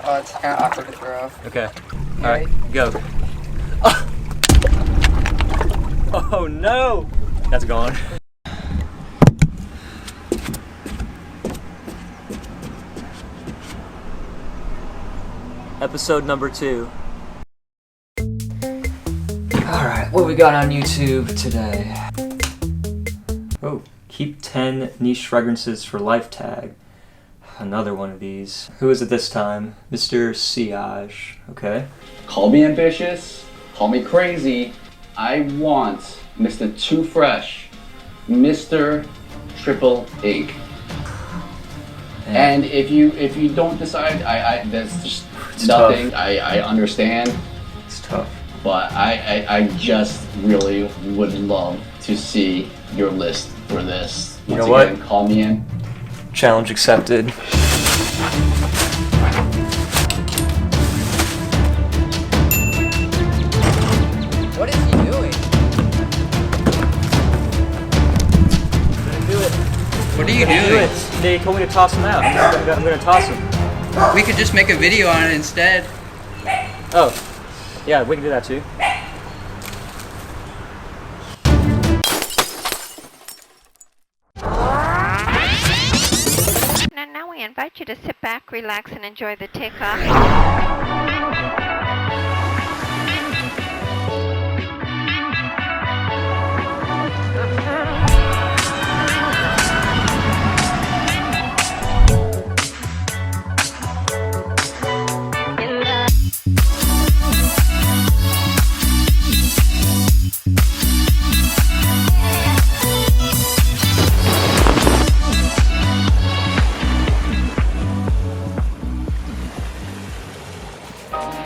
Oh, it's kind of awkward to throw off. Okay. You Alright, go. Oh no! That's gone. Episode number 2. Alright, what we got on YouTube today? Oh, keep 10 niche fragrances for life tag. Another one of these. Who is it this time? Mr.Sillage. Okay. Call me ambitious, call me crazy. I want Mr. Too Fresh, Mr. Triple Ink. And if you don't decide, there's just It's nothing. tough. I understand, It's tough. but I just really would love to see your list for this. You Once know again, what? call me in. Challenge accepted. What is he doing? Do it. What are you Do doing? it. They told me to toss them out. I'm gonna toss them. We could just make a video on it instead. Oh, yeah, we can do that too. Now we invite you to sit back, relax, and enjoy the takeoff.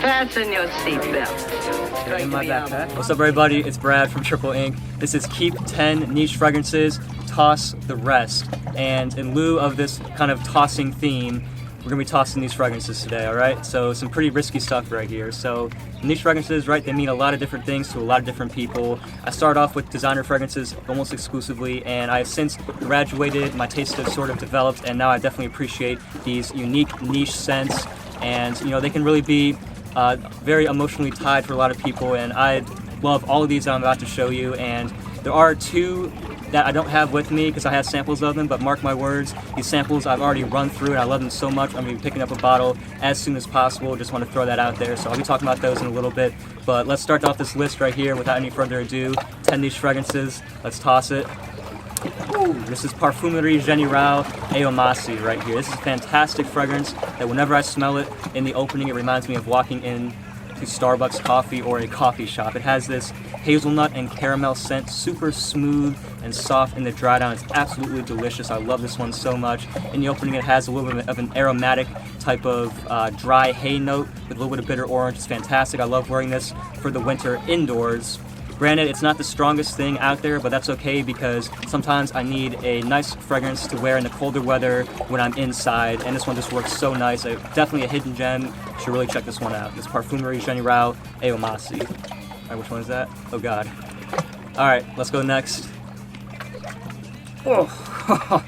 Fasten your seatbelt. In my backpack. What's up, everybody? It's Brad from Triple Ink. This is keep 10 niche fragrances, toss the rest. And in lieu of this kind of tossing theme, we're gonna be tossing these fragrances today, all right? So some pretty risky stuff right here. So niche fragrances, right? They mean a lot of different things to a lot of different people. I started off with designer fragrances almost exclusively, and I've since graduated. My taste has sort of developed, and now I definitely appreciate these unique niche scents. And you know, they can really be very emotionally tied for a lot of people, and I love all of these that I'm about to show you. And there are 2 that I don't have with me because I have samples of them, but mark my words, these samples I've already run through and I love them so much. I'm going to be picking up a bottle as soon as possible. Just want to throw that out there. So I'll be talking about those in a little bit, but let's start off this list right here without any further ado. 10 niche fragrances. Let's toss it. Ooh, this is Parfumerie Generale Aomassai right here. This is a fantastic fragrance that whenever I smell it in the opening, it reminds me of walking in to Starbucks coffee or a coffee shop. It has this hazelnut and caramel scent, super smooth and soft in the dry down. It's absolutely delicious. I love this one so much. In the opening, it has a little bit of an aromatic type of dry hay note with a little bit of bitter orange. It's fantastic. I love wearing this for the winter indoors. Granted, it's not the strongest thing out there, but that's okay because sometimes I need a nice fragrance to wear in the colder weather when I'm inside, and this one just works so nice. Definitely a hidden gem. You should really check this one out. This Parfumerie Generale Aomassai. Alright, which one is that? Oh god. Alright, let's go next. Oh,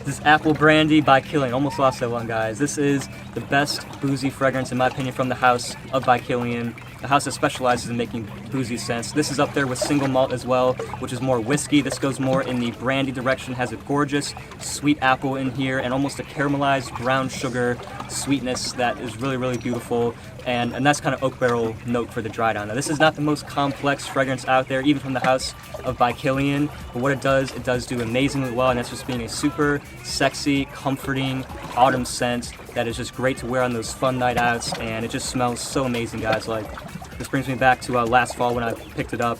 this is Apple Brandy by Kilian. Almost lost that one, guys. This is the best boozy fragrance, in my opinion, from the house of by Kilian. A house that specializes in making boozy scents. This is up there with single malt as well, which is more whiskey. This goes more in the brandy direction, has a gorgeous sweet apple in here and almost a caramelized brown sugar sweetness that is really, really beautiful. And a nice kind of oak barrel note for the dry down. Now, this is not the most complex fragrance out there, even from the house of by Kilian, but what it does do amazingly well, and that's just being a super sexy, comforting autumn scent that is just great to wear on those fun night outs, and it just smells so amazing, guys. Like, this brings me back to last fall when I picked it up.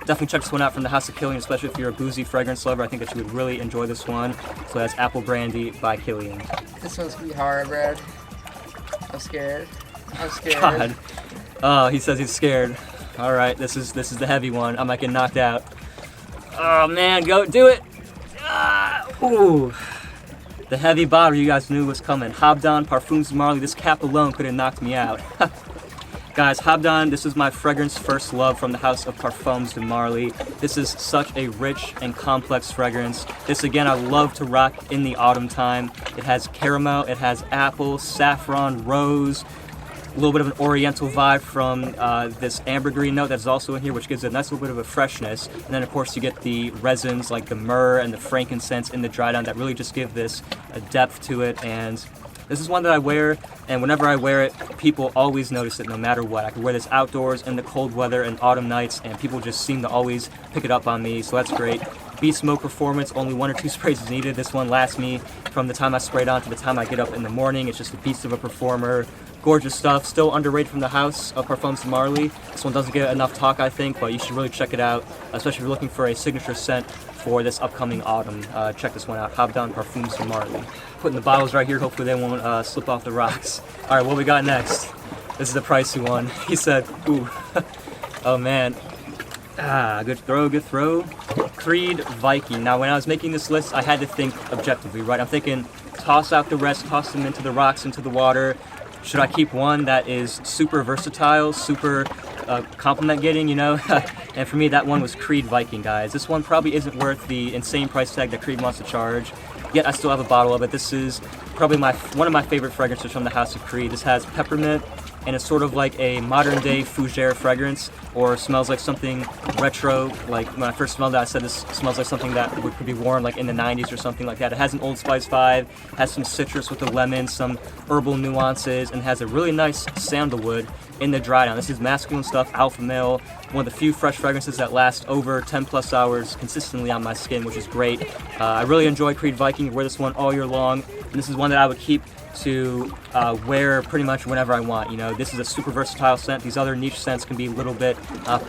Definitely check this one out from the house of Kilian, especially if you're a boozy fragrance lover. I think that you would really enjoy this one. So that's Apple Brandy by Kilian. This one's gonna be hard, Brad. I'm scared. I'm scared. God. Oh, he says he's scared. All right, this is the heavy one. I might get knocked out. Oh man, go do it. Ooh. The heavy bottle you guys knew was coming. Habdan Parfums Marley. This cap alone could have knocked me out. Guys, Habdan, this is my fragrance first love from the house of Parfums de Marly. This is such a rich and complex fragrance. This, again, I love to rock in the autumn time. It has caramel, it has apple, saffron, rose, a little bit of an oriental vibe from this ambergris note that's also in here, which gives it a nice little bit of a freshness. And then, of course, you get the resins like the myrrh and the frankincense in the dry down that really just give this a depth to it. And this is one that I wear, and whenever I wear it, people always notice it no matter what. I can wear this outdoors in the cold weather and autumn nights, and people just seem to always pick it up on me, so that's great. Beast mode performance, only 1 or 2 sprays is needed. This one lasts me from the time I spray it on to the time I get up in the morning. It's just a beast of a performer. Gorgeous stuff, still underrated from the house of Parfums de Marly. This one doesn't get enough talk, I think, but you should really check it out, especially if you're looking for a signature scent for this upcoming autumn. Check this one out, Habdan Parfums de Marly. Putting the bottles right here, hopefully they won't slip off the rocks. All right, what we got next? This is the pricey one. He said, ooh, oh man. Good throw, good throw. Creed Viking. Now, when I was making this list, I had to think objectively, right? I'm thinking, toss out the rest, toss them into the rocks, into the water. Should I keep one that is super versatile, super compliment getting, you know? And for me, that one was Creed Viking, guys. This one probably isn't worth the insane price tag that Creed wants to charge, yet I still have a bottle of it. This is probably one of my favorite fragrances from the house of Creed. This has peppermint, and it's sort of like a modern day fougere fragrance, or smells like something retro. Like when I first smelled it, I said this smells like something that could be worn like in the 90s or something like that. It has an Old Spice vibe, has some citrus with the lemon, some herbal nuances, and has a really nice sandalwood in the dry down. This is masculine stuff, alpha male, one of the few fresh fragrances that last over 10 plus hours consistently on my skin, which is great. I really enjoy Creed Viking. I wear this one all year long, and this is one that I would keep to wear pretty much whenever I want. You know, this is a super versatile scent. These other niche scents can be a little bit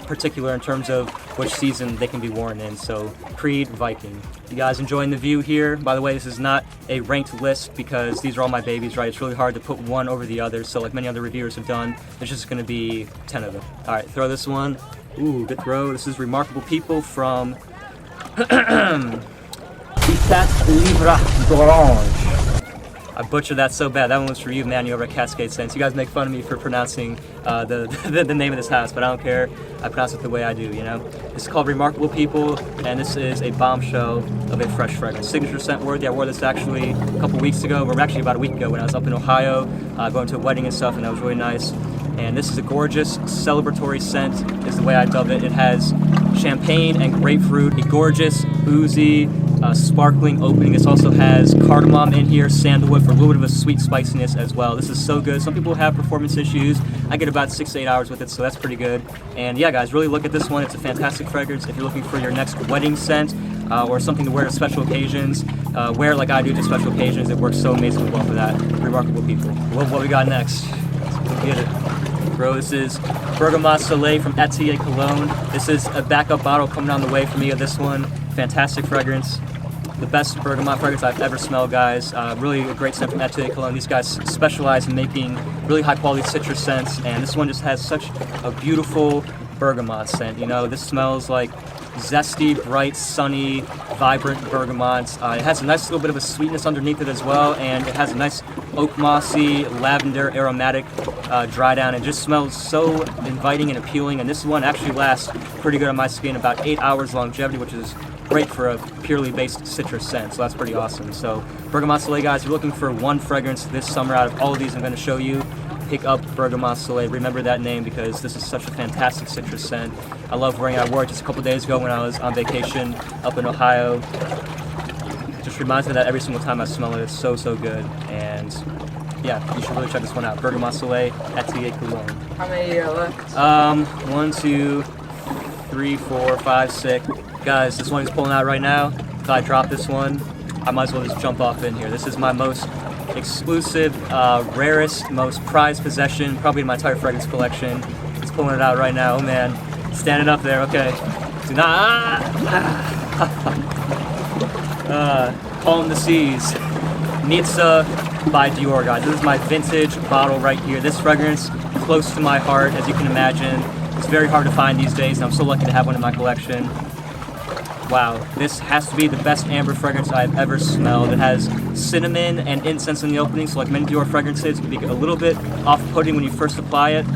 particular in terms of which season they can be worn in. So Creed Viking. You guys enjoying the view here? By the way, this is not a ranked list because these are all my babies, right? It's really hard to put one over the other. So like many other reviewers have done, there's just going to be 10 of them. All right, throw this one. Ooh, good throw. This is Remarkable People from Etat, Libre, d'Orange. I butchered that so bad. That one was for you, man. You over at Cascade Scents. You guys make fun of me for pronouncing the name of this house, but I don't care. I pronounce it the way I do, you know? This is called Remarkable People, and this is a bombshell of a fresh fragrance. Signature scent worthy. I wore this actually a couple weeks ago, or actually about a week ago when I was up in Ohio, going to a wedding and stuff, and that was really nice. And this is a gorgeous celebratory scent, is the way I dub it. It has champagne and grapefruit, a gorgeous, boozy, sparkling opening. This also has cardamom in here, sandalwood for a little bit of a sweet spiciness as well. This is so good. Some people have performance issues. I get about 6 to 8 hours with it, so that's pretty good. And yeah, guys, really look at this one. It's a fantastic fragrance. If you're looking for your next wedding scent or something to wear to special occasions, wear like I do to special occasions. It works so amazingly well for that. Remarkable People. What we got next? Let's get it. Bro, this is Bergamote Soleil from Atelier, Cologne. This is a backup bottle coming on the way for me of this one. Fantastic fragrance. The best bergamot fragrance I've ever smelled, guys. Really a great scent from Atelier Cologne. These guys specialize in making really high quality citrus scents, and this one just has such a beautiful bergamot scent. You know, this smells like zesty, bright, sunny, vibrant bergamot. It has a nice little bit of a sweetness underneath it as well, and it has a nice oak mossy, lavender, aromatic dry down. It just smells so inviting and appealing, and this one actually lasts pretty good on my skin, about 8 hours longevity, which is great for a purely based citrus scent, so that's pretty awesome. So Bergamote Soleil, guys, if you're looking for one fragrance this summer out of all of these I'm going to show you, pick up Bergamote Soleil. Remember that name because this is such a fantastic citrus scent. I love wearing it. I wore it just a couple days ago when I was on vacation up in Ohio. Just reminds me that every single time I smell it, it's so, so good. And yeah, you should really check this one out. Bergamote Soleil, Atelier Cologne. How many left? 1, 2, 3, 4, 5, 6. Guys, this one is pulling out right now. If I drop this one, I might as well just jump off in here. This is my most exclusive, rarest, most prized possession, probably in my entire fragrance collection. It's pulling it out right now. Oh man, standing up there. Okay, do not. Calm the seas. Mitzah by Dior, guys. This is my vintage bottle right here. This fragrance close to my heart, as you can imagine. It's very hard to find these days, and I'm so lucky to have one in my collection. Wow, this has to be the best amber fragrance I've ever smelled. It has cinnamon and incense in the opening, so like many Dior fragrances, it can be a little bit off-putting when you first apply it,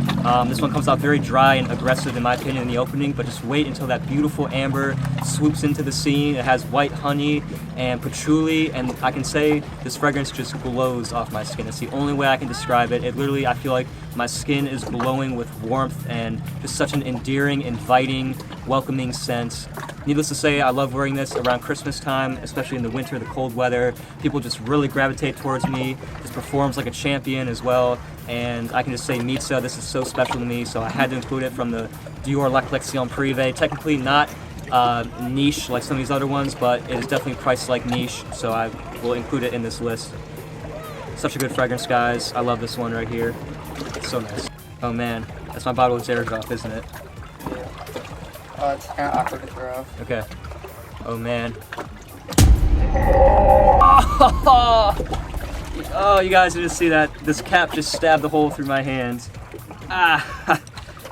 This one comes out very dry and aggressive in my opinion in the opening, but just wait until that beautiful amber swoops into the scene. It has white honey and patchouli, and I can say this fragrance just glows off my skin. It's the only way I can describe it. It literally, I feel like my skin is glowing with warmth and just such an endearing, inviting, welcoming scent. Needless to say, I love wearing this around Christmas time, especially in the winter, the cold weather. People just really gravitate towards me. This performs like a champion as well. And I can just say Mitzah, this is so special to me, so I had to include it from the Dior La Collection Privee. Technically not niche like some of these other ones, but it is definitely priced like niche, so I will include it in this list. Such a good fragrance, guys. I love this one right here. It's so nice. Oh man, that's my bottle of Xerjoff, isn't it? Oh, it's kind of awkward to throw. Okay. Oh man. Oh, you guys didn't see that. This cap just stabbed the hole through my hand. Ah,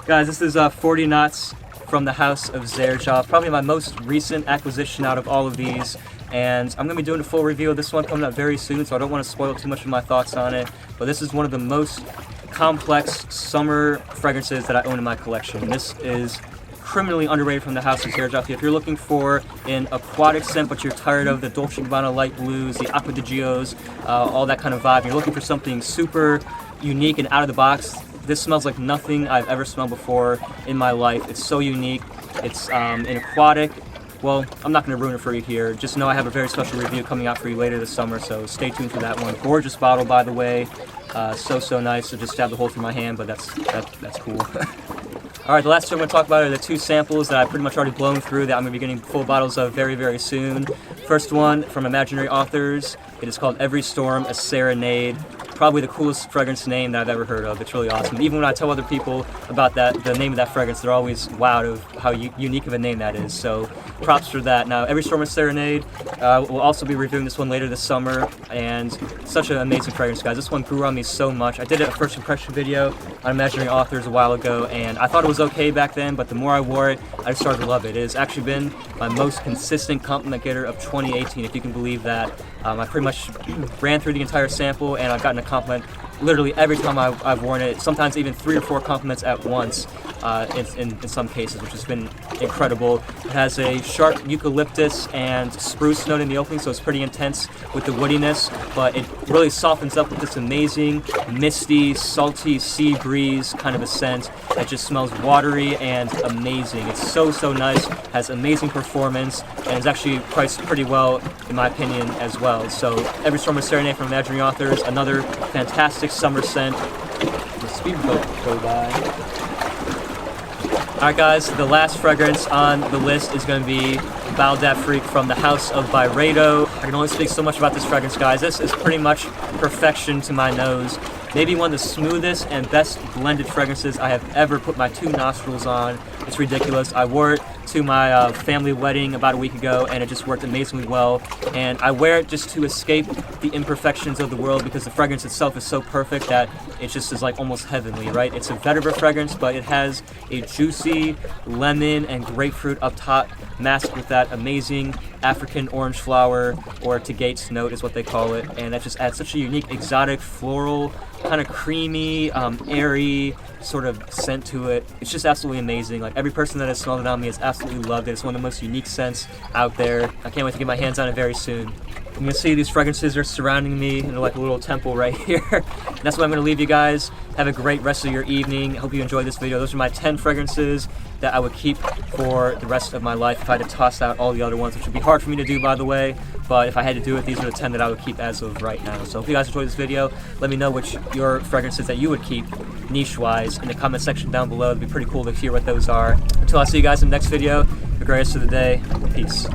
guys, this is 40 knots from the house of Xerjoff. Probably my most recent acquisition out of all of these. And I'm going to be doing a full review of this one coming up very soon, so I don't want to spoil too much of my thoughts on it. But this is one of the most complex summer fragrances that I own in my collection. This is criminally underrated from the house of Xerjoff. If you're looking for an aquatic scent, but you're tired of the Dolce & Gabbana light blues, the Acqua di Gios, all that kind of vibe, you're looking for something super unique and out of the box, this smells like nothing I've ever smelled before in my life. It's so unique. It's an aquatic. Well, I'm not going to ruin it for you here. Just know I have a very special review coming out for you later this summer, so stay tuned for that one. Gorgeous bottle, by the way. So nice. It just stabbed the hole through my hand, but that's cool. Alright, the last two I'm going to talk about are the two samples that I've pretty much already blown through that I'm going to be getting full bottles of very, very soon. First one from Imaginary Authors. It is called Every Storm, a Serenade. Probably the coolest fragrance name that I've ever heard of. It's really awesome. Even when I tell other people about the name of that fragrance, they're always wowed of how unique of a name that is. So props for that. Now, Every Storm, a Serenade. We'll also be reviewing this one later this summer, and such an amazing fragrance, guys. This one grew on me so much. I did a first impression video on Imaginary Authors a while ago, and I thought it was okay back then, but the more I wore it, I just started to love it. It has actually been my most consistent compliment getter of 2018, if you can believe that. I pretty much ran through the entire sample, and I've gotten a compliment literally every time I've worn it, sometimes even 3 or 4 compliments at once in some cases, which has been incredible. It has a sharp eucalyptus and spruce note in the opening, so it's pretty intense with the woodiness, but it really softens up with this amazing, misty, salty sea breeze kind of a scent that just smells watery and amazing. It's so nice, has amazing performance, and is actually priced pretty well, in my opinion, as well. So, Every Storm, a Serenade from Imaginary Authors, another fantastic summer scent. The speedboat go by. Alright guys, the last fragrance on the list is going to be Bal D'Afrique from the house of Byredo. I can only speak so much about this fragrance, guys. This is pretty much perfection to my nose. Maybe one of the smoothest and best blended fragrances I have ever put my 2 nostrils on. It's ridiculous. I wore it to my family wedding about a week ago, and it just worked amazingly well. And I wear it just to escape the imperfections of the world, because the fragrance itself is so perfect that it just is like almost heavenly, right? It's a vetiver fragrance, but it has a juicy lemon and grapefruit up top, masked with that amazing African orange flower, or tagates note is what they call it, and that just adds such a unique, exotic, floral, kind of creamy, airy sort of scent to it. It's just absolutely amazing. Like, every person that has smelled it on me has absolutely loved it. It's one of the most unique scents out there. I can't wait to get my hands on it very soon. You can see these fragrances are surrounding me in like a little temple right here. And that's why I'm going to leave you guys. Have a great rest of your evening. I hope you enjoyed this video. Those are my 10 fragrances that I would keep for the rest of my life if I had to toss out all the other ones, which would be hard for me to do, by the way. But if I had to do it, these are the 10 that I would keep as of right now. So if you guys enjoyed this video, let me know which your fragrances that you would keep niche-wise in the comment section down below. It'd be pretty cool to hear what those are. Until I see you guys in the next video, have a great rest of the day. Peace.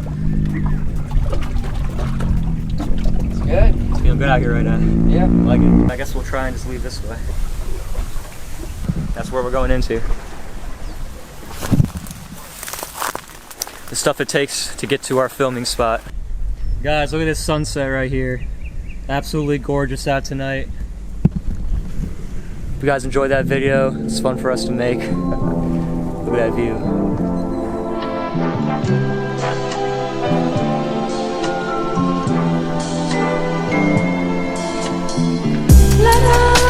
Good. It's feeling good out here right now. Yeah. I like it. I guess we'll try and just leave this way. That's where we're going into. The stuff it takes to get to our filming spot. Guys, look at this sunset right here. Absolutely gorgeous out tonight. If you guys enjoyed that video, it's fun for us to make. Look at that view. La, la.